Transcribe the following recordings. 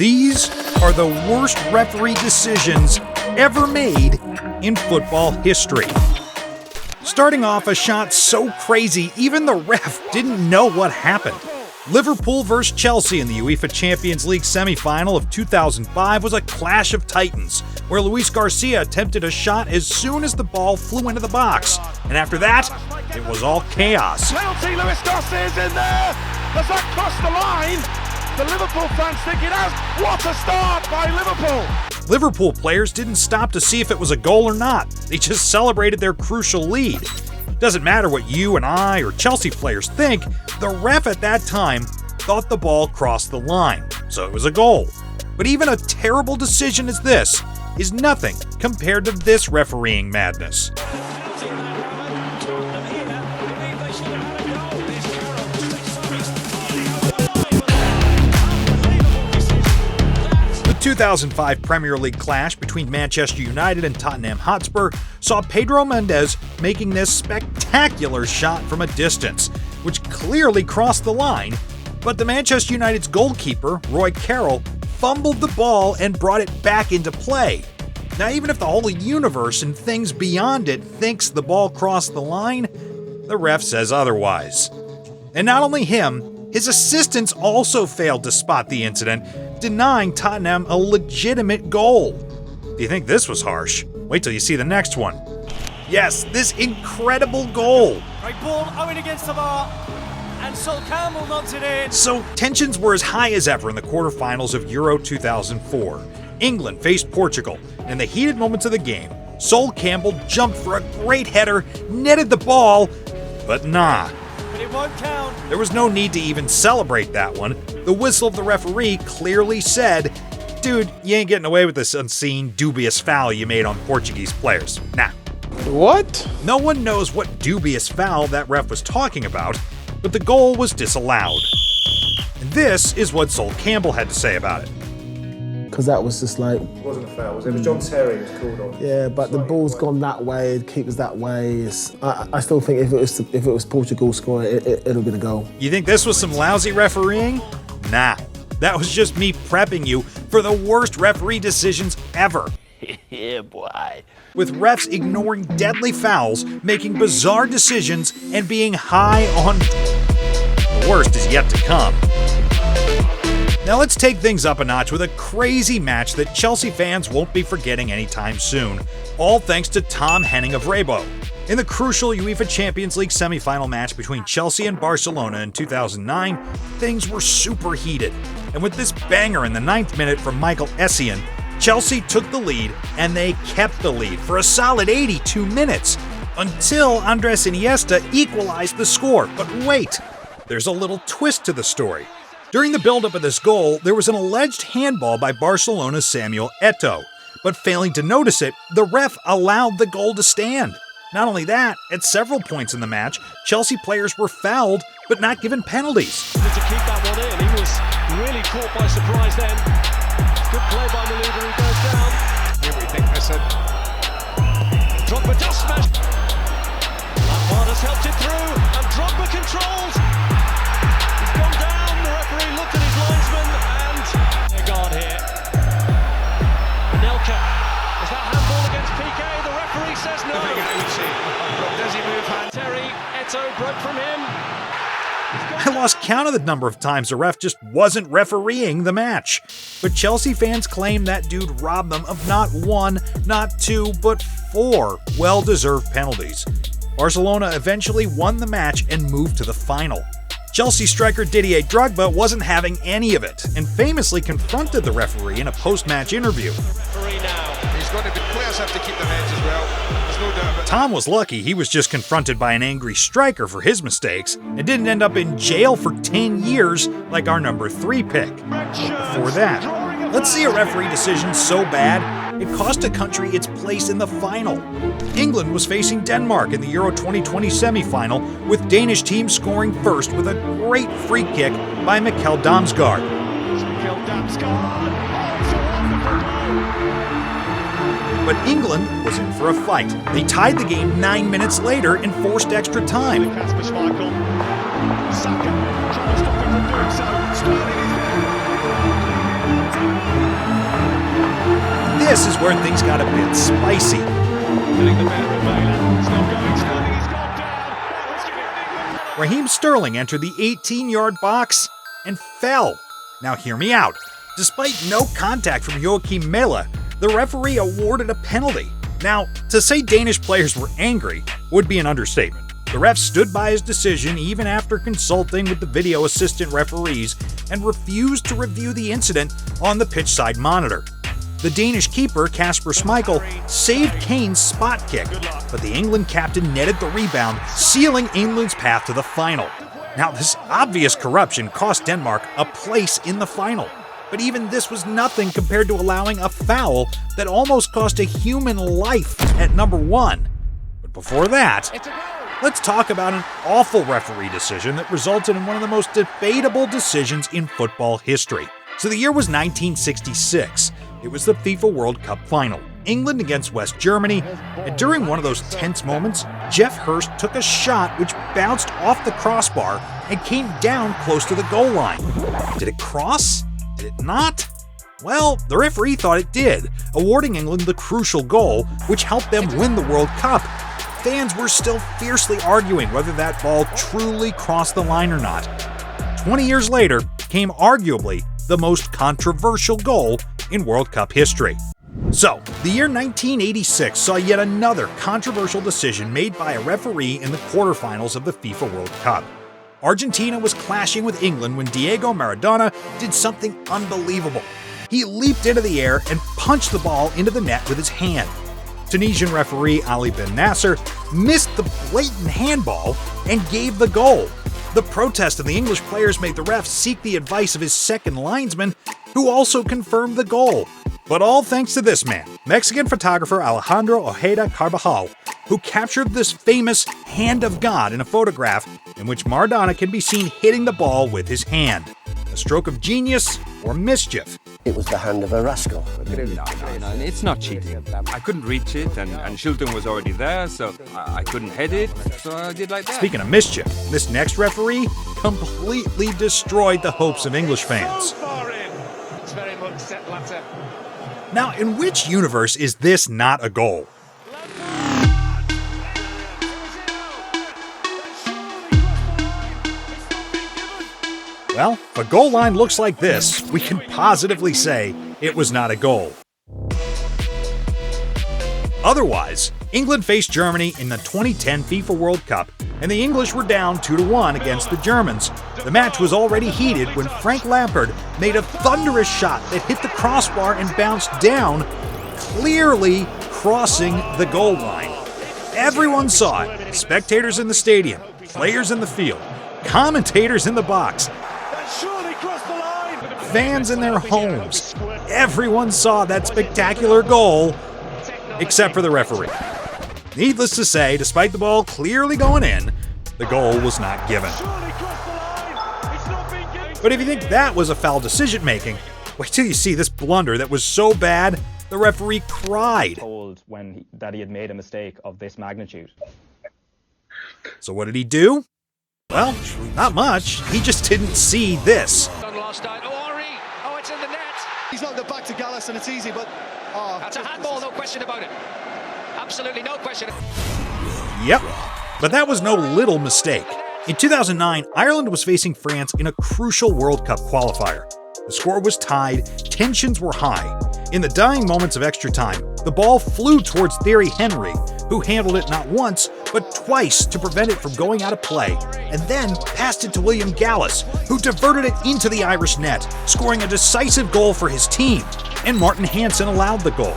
These are the worst referee decisions ever made in football history. Starting off, a shot so crazy even the ref didn't know what happened. Liverpool vs. Chelsea in the UEFA Champions League semi-final of 2005 was a clash of titans, where Luis Garcia attempted a shot as soon as the ball flew into the box. And after that, it was all chaos. Penalty, Luis Garcia's in there! Does that cross the line? The Liverpool fans think it has. What a start by Liverpool! Liverpool players didn't stop to see if it was a goal or not. They just celebrated their crucial lead. Doesn't matter what you and I or Chelsea players think, the ref at that time thought the ball crossed the line, so it was a goal. But even a terrible decision as this is nothing compared to this refereeing madness. The 2005 Premier League clash between Manchester United and Tottenham Hotspur saw Pedro Mendes making this spectacular shot from a distance, which clearly crossed the line, but the Manchester United's goalkeeper, Roy Carroll, fumbled the ball and brought it back into play. Now, even if the whole universe and things beyond it thinks the ball crossed the line, the ref says otherwise. And not only him, his assistants also failed to spot the incident, denying Tottenham a legitimate goal. Do you think this was harsh? Wait till you see the next one. Yes, this incredible goal. Right ball, Owen against the bar, and Sol Campbell knocks it in. So tensions were as high as ever in the quarterfinals of Euro 2004. England faced Portugal, and in the heated moments of the game, Sol Campbell jumped for a great header, netted the ball, but nah. But it won't count. There was no need to even celebrate that one. The whistle of the referee clearly said, "Dude, you ain't getting away with this unseen, dubious foul you made on Portuguese players." Nah. What? No one knows what dubious foul that ref was talking about, but the goal was disallowed. And this is what Sol Campbell had to say about it. Because that was just like... It wasn't a foul, was it? It was John Terry who was called on. Yeah, but the ball's gone that way, the keeper's that way. I still think if it was Portugal scoring, it'll be the goal. You think this was some lousy refereeing? Nah. That was just me prepping you for the worst referee decisions ever. Yeah, boy. With refs ignoring deadly fouls, making bizarre decisions, and being high on... The worst is yet to come. Now let's take things up a notch with a crazy match that Chelsea fans won't be forgetting anytime soon, all thanks to Tom Henning of Rabo. In the crucial UEFA Champions League semi-final match between Chelsea and Barcelona in 2009, things were super heated. And with this banger in the 9th minute from Michael Essien, Chelsea took the lead, and they kept the lead for a solid 82 minutes, until Andres Iniesta equalized the score. But wait, there's a little twist to the story. During the build-up of this goal, there was an alleged handball by Barcelona's Samuel Eto'o, but failing to notice it, the ref allowed the goal to stand. Not only that, at several points in the match, Chelsea players were fouled, but not given penalties. To keep that one in, he was really caught by surprise then. Good play by Malibu, who goes down. Here we think this had... Drogba just smashed. Lampard has helped it through, and Drogba controls. He's gone down, the referee looked at his linesman, and they're gone here. Anelka, is that handball against PK? The referee says no. Does he move hand? Terry, Eto'o broke from him. I lost count of the number of times the ref just wasn't refereeing the match. But Chelsea fans claim that dude robbed them of not one, not two, but 4 well-deserved penalties. Barcelona eventually won the match and moved to the final. Chelsea striker Didier Drogba wasn't having any of it, and famously confronted the referee in a post-match interview. He's going to be... Players have to keep their heads as well. There's no doubt about it. Tom was lucky he was just confronted by an angry striker for his mistakes, and didn't end up in jail for 10 years like our number 3 pick. Before that, let's see a referee decision so bad, it cost a country its place in the final. England was facing Denmark in the Euro 2020 semi-final, with Danish team scoring first with a great free kick by Mikkel Damsgaard. But England was in for a fight. They tied the game 9 minutes later and forced extra time. this is where things got a bit spicy. Raheem Sterling entered the 18-yard box and fell. Now hear me out. Despite no contact from Joachim Mæhle, the referee awarded a penalty. Now, to say Danish players were angry would be an understatement. The ref stood by his decision even after consulting with the video assistant referees and refused to review the incident on the pitchside monitor. The Danish keeper, Kasper Schmeichel, saved Kane's spot kick, but the England captain netted the rebound, sealing England's path to the final. Now, this obvious corruption cost Denmark a place in the final. But even this was nothing compared to allowing a foul that almost cost a human life at number 1. But before that, let's talk about an awful referee decision that resulted in one of the most debatable decisions in football history. So the year was 1966. It was the FIFA World Cup final. England against West Germany, and during one of those tense moments, Jeff Hurst took a shot which bounced off the crossbar and came down close to the goal line. Did it cross? Did it not? Well, the referee thought it did, awarding England the crucial goal, which helped them win the World Cup. Fans were still fiercely arguing whether that ball truly crossed the line or not. 20 years later came arguably the most controversial goal in World Cup history. So, the year 1986 saw yet another controversial decision made by a referee in the quarterfinals of the FIFA World Cup. Argentina was clashing with England when Diego Maradona did something unbelievable. He leaped into the air and punched the ball into the net with his hand. Tunisian referee Ali Ben Nasser missed the blatant handball and gave the goal. The protest of the English players made the ref seek the advice of his second linesman, who also confirmed the goal. But all thanks to this man, Mexican photographer Alejandro Ojeda Carvajal, who captured this famous hand of God in a photograph in which Maradona can be seen hitting the ball with his hand. A stroke of genius or mischief? It was the hand of a rascal. No, it's not cheating. I couldn't reach it, and Shilton was already there, so I couldn't head it, so I did like that. Speaking of mischief, this next referee completely destroyed the hopes of English fans. It's very much set latter. Now, in which universe is this not a goal? Well, if a goal line looks like this, we can positively say it was not a goal. Otherwise, England faced Germany in the 2010 FIFA World Cup, and the English were down 2-1 against the Germans. The match was already heated when Frank Lampard made a thunderous shot that hit the crossbar and bounced down, clearly crossing the goal line. Everyone saw it. Spectators in the stadium, players in the field, commentators in the box, fans in their homes. Everyone saw that spectacular goal, except for the referee. Needless to say, despite the ball clearly going in, the goal was not given. But if you think that was a foul decision-making, wait till you see this blunder that was so bad, the referee cried. Told that he had made a mistake of this magnitude. So what did he do? Well, not much. He just didn't see this. Oh, it's in the net. He's knocked it back to Gallus and it's easy, but... That's a handball, no question about it. Absolutely no question. Yep, but that was no little mistake. In 2009, Ireland was facing France in a crucial World Cup qualifier. The score was tied, tensions were high. In the dying moments of extra time, the ball flew towards Thierry Henry, who handled it not once, but twice to prevent it from going out of play, and then passed it to William Gallas, who diverted it into the Irish net, scoring a decisive goal for his team, and Martin Hansen allowed the goal.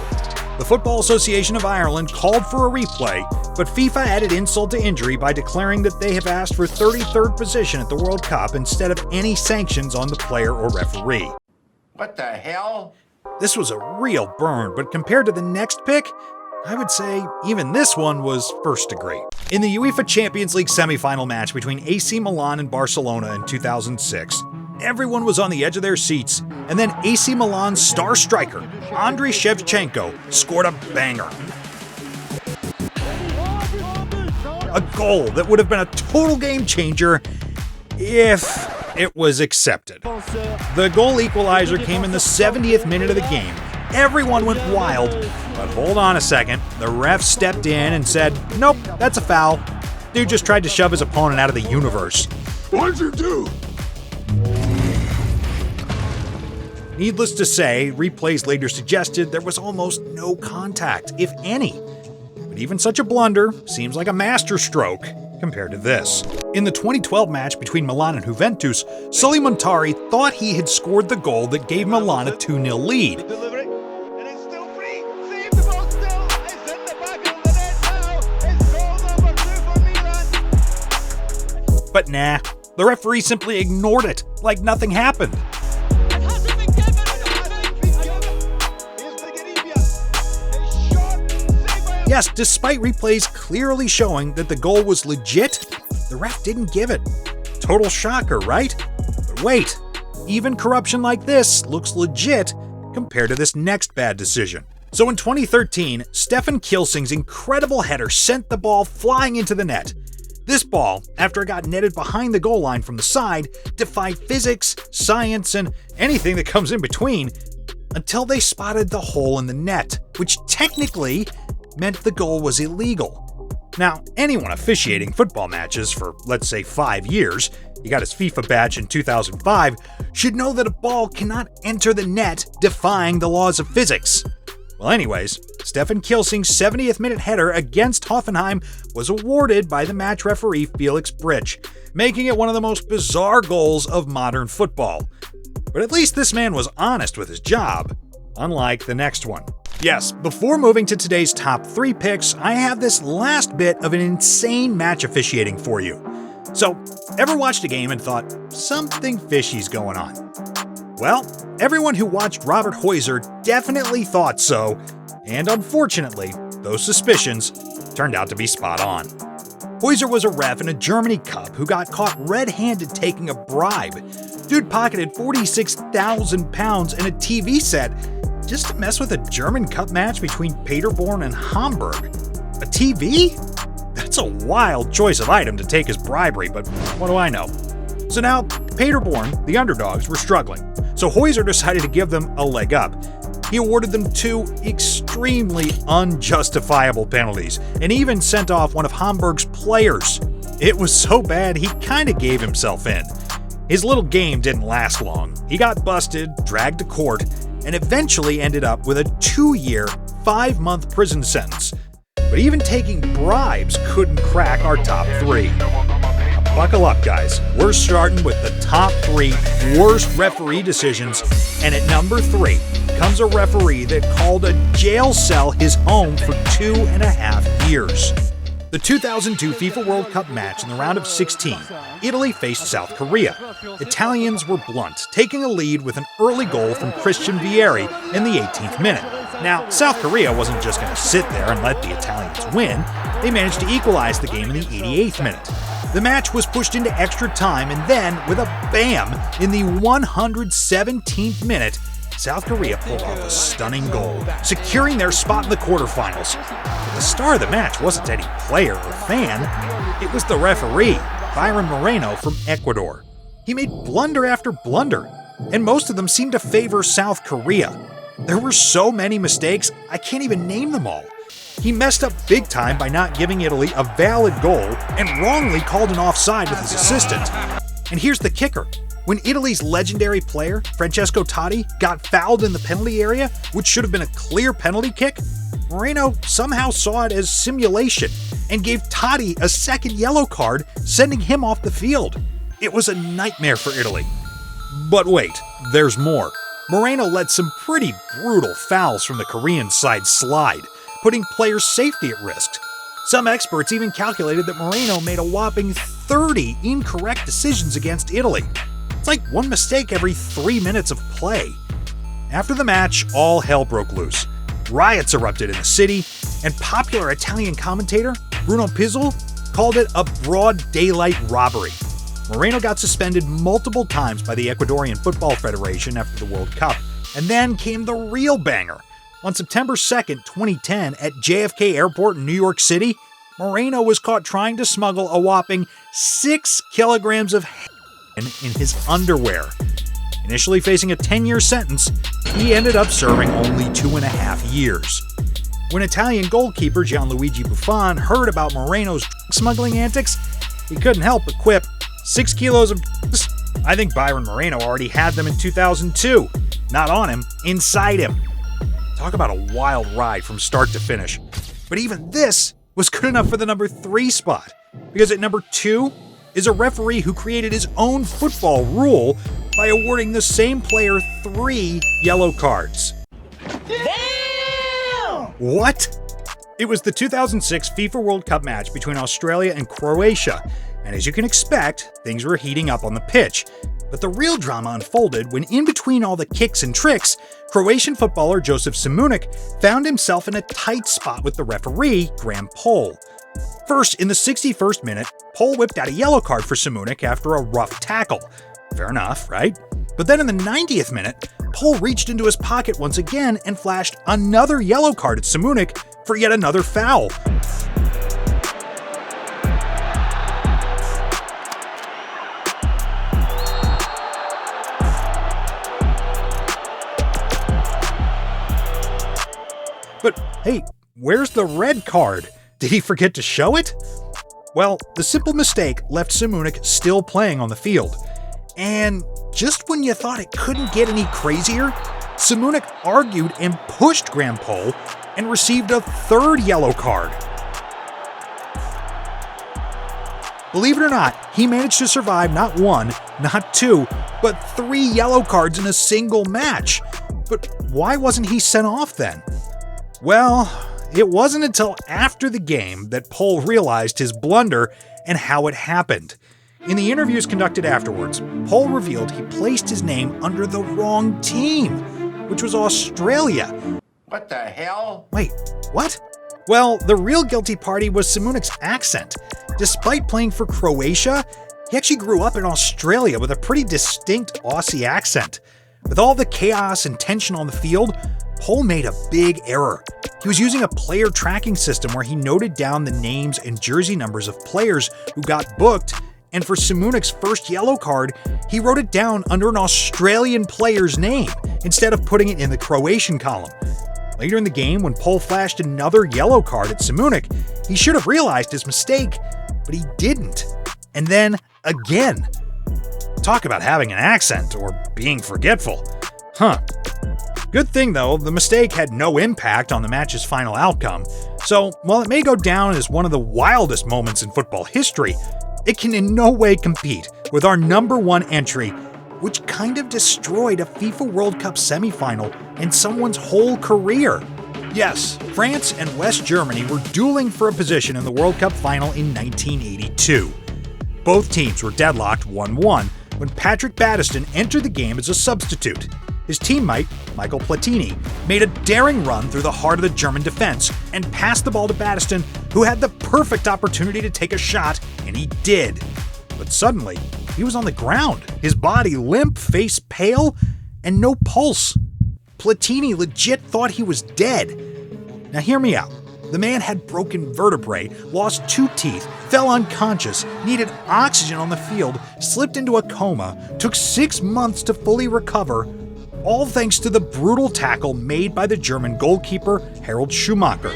The Football Association of Ireland called for a replay, but FIFA added insult to injury by declaring that they have asked for 33rd position at the World Cup instead of any sanctions on the player or referee. What the hell? This was a real burn, but compared to the next pick, I would say even this one was first degree. In the UEFA Champions League semi-final match between AC Milan and Barcelona in 2006, everyone was on the edge of their seats, and then AC Milan's star striker, Andriy Shevchenko, scored a banger. A goal that would have been a total game changer if it was accepted. The goal equalizer came in the 70th minute of the game, Everyone went wild, but hold on a second. The ref stepped in and said, nope, that's a foul. Dude just tried to shove his opponent out of the universe. What'd you do? Needless to say, replays later suggested there was almost no contact, if any. But even such a blunder seems like a masterstroke compared to this. In the 2012 match between Milan and Juventus, Sully Montari thought he had scored the goal that gave Milan a 2-0 lead. Deliver it, and it's still free. Save the ball still. It's in the back of the net now. It's goal number 2 for Milan. But nah, the referee simply ignored it, like nothing happened. Yes, despite replays clearly showing that the goal was legit, the ref didn't give it. Total shocker, right? But wait, even corruption like this looks legit compared to this next bad decision. So in 2013, Stefan Kilsing's incredible header sent the ball flying into the net. This ball, after it got netted behind the goal line from the side, defied physics, science, and anything that comes in between, until they spotted the hole in the net, which technically meant the goal was illegal. Now, anyone officiating football matches for, let's say, 5 years, he got his FIFA badge in 2005, should know that a ball cannot enter the net defying the laws of physics. Well anyways, Stefan Kilsing's 70th minute header against Hoffenheim was awarded by the match referee Felix Britsch, making it one of the most bizarre goals of modern football. But at least this man was honest with his job, unlike the next one. Yes, before moving to today's top 3 picks, I have this last bit of an insane match officiating for you. So, ever watched a game and thought, something fishy's going on? Well, everyone who watched Robert Heuser definitely thought so, and unfortunately, those suspicions turned out to be spot on. Heuser was a ref in a Germany Cup who got caught red-handed taking a bribe. Dude pocketed 46,000 pounds and a TV set just to mess with a German Cup match between Paderborn and Hamburg. A TV? That's a wild choice of item to take as bribery, but what do I know? So now, Paderborn, the underdogs, were struggling, so Heuser decided to give them a leg up. He awarded them 2 extremely unjustifiable penalties, and even sent off one of Hamburg's players. It was so bad he kinda gave himself in. His little game didn't last long. He got busted, dragged to court, and eventually ended up with a 2-year, 5-month prison sentence. But even taking bribes couldn't crack our top 3. Now, buckle up, guys. We're starting with the top 3 worst referee decisions, and at number 3 comes a referee that called a jail cell his home for 2.5 years. The 2002 FIFA World Cup match in the round of 16, Italy faced South Korea. Italians were blunt, taking a lead with an early goal from Christian Vieri in the 18th minute. Now, South Korea wasn't just going to sit there and let the Italians win. They managed to equalize the game in the 88th minute. The match was pushed into extra time, and then, with a bam, in the 117th minute, South Korea pulled off a stunning goal, securing their spot in the quarterfinals. But the star of the match wasn't any player or fan, it was the referee, Byron Moreno from Ecuador. He made blunder after blunder, and most of them seemed to favor South Korea. There were so many mistakes, I can't even name them all. He messed up big time by not giving Italy a valid goal and wrongly called an offside with his assistant. And here's the kicker. When Italy's legendary player, Francesco Totti, got fouled in the penalty area, which should have been a clear penalty kick, Moreno somehow saw it as simulation and gave Totti a second yellow card, sending him off the field. It was a nightmare for Italy. But wait, there's more. Moreno let some pretty brutal fouls from the Korean side slide, putting players' safety at risk. Some experts even calculated that Moreno made a whopping 30 incorrect decisions against Italy. It's like one mistake every 3 minutes of play. After the match, all hell broke loose. Riots erupted in the city, and popular Italian commentator Bruno Pizzol called it a broad daylight robbery. Moreno got suspended multiple times by the Ecuadorian Football Federation after the World Cup, and then came the real banger. On September 2nd, 2010, at JFK Airport in New York City, Moreno was caught trying to smuggle a whopping 6 kilograms of in his underwear. Initially facing a 10-year sentence, he ended up serving only 2.5 years. When Italian goalkeeper Gianluigi Buffon heard about Moreno's smuggling antics, he couldn't help but quip, 6 kilos of I think Byron Moreno already had them in 2002. Not on him, inside him. Talk about a wild ride from start to finish. But even this was good enough for the number 3 spot, because at number 2 is a referee who created his own football rule by awarding the same player 3 yellow cards. Damn! What? It was the 2006 FIFA World Cup match between Australia and Croatia, and as you can expect, things were heating up on the pitch. But the real drama unfolded when, in between all the kicks and tricks, Croatian footballer Josip Šimunić found himself in a tight spot with the referee, Graham Poll. First, in the 61st minute, Poll whipped out a yellow card for Šimunić after a rough tackle. Fair enough, right? But then in the 90th minute, Poll reached into his pocket once again and flashed another yellow card at Šimunić for yet another foul. But hey, where's the red card? Did he forget to show it? Well, the simple mistake left Šimunić still playing on the field. And just when you thought it couldn't get any crazier, Šimunić argued and pushed Graham Poll and received a 3rd yellow card. Believe it or not, he managed to survive not 1, not 2, but 3 yellow cards in a single match. But why wasn't he sent off then? Well, it wasn't until after the game that Poll realized his blunder and how it happened. In the interviews conducted afterwards, Poll revealed he placed his name under the wrong team, which was Australia. What the hell? Wait, what? Well, the real guilty party was Šimunić's accent. Despite playing for Croatia, he actually grew up in Australia with a pretty distinct Aussie accent. With all the chaos and tension on the field, Poll made a big error. He was using a player tracking system where he noted down the names and jersey numbers of players who got booked, and for Šimunić's first yellow card, he wrote it down under an Australian player's name instead of putting it in the Croatian column. Later in the game, when Poll flashed another yellow card at Šimunić, he should have realized his mistake, but he didn't. And then again. Talk about having an accent or being forgetful. Huh. Good thing though, the mistake had no impact on the match's final outcome. So while it may go down as one of the wildest moments in football history, it can in no way compete with our number 1 entry, which kind of destroyed a FIFA World Cup semifinal and someone's whole career. Yes, France and West Germany were dueling for a position in the World Cup final in 1982. Both teams were deadlocked 1-1 when Patrick Battiston entered the game as a substitute. His teammate, Michael Platini, made a daring run through the heart of the German defense and passed the ball to Battiston, who had the perfect opportunity to take a shot, and he did. But suddenly, he was on the ground, his body limp, face pale, and no pulse. Platini legit thought he was dead. Now hear me out. The man had broken vertebrae, lost 2 teeth, fell unconscious, needed oxygen on the field, slipped into a coma, took 6 months to fully recover, all thanks to the brutal tackle made by the German goalkeeper Harald Schumacher.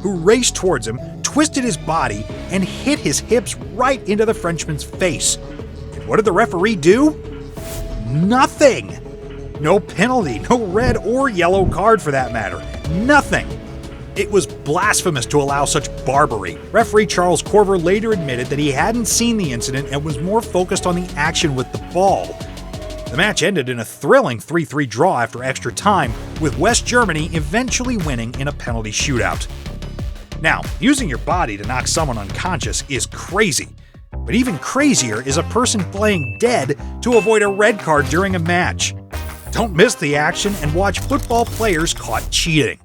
Who raced towards him, twisted his body, and hit his hips right into the Frenchman's face. And what did the referee do? Nothing! No penalty, no red or yellow card for that matter. Nothing! It was blasphemous to allow such barbarity. Referee Charles Corver later admitted that he hadn't seen the incident and was more focused on the action with the ball. The match ended in a thrilling 3-3 draw after extra time, with West Germany eventually winning in a penalty shootout. Now, using your body to knock someone unconscious is crazy. But even crazier is a person playing dead to avoid a red card during a match. Don't miss the action and watch football players caught cheating.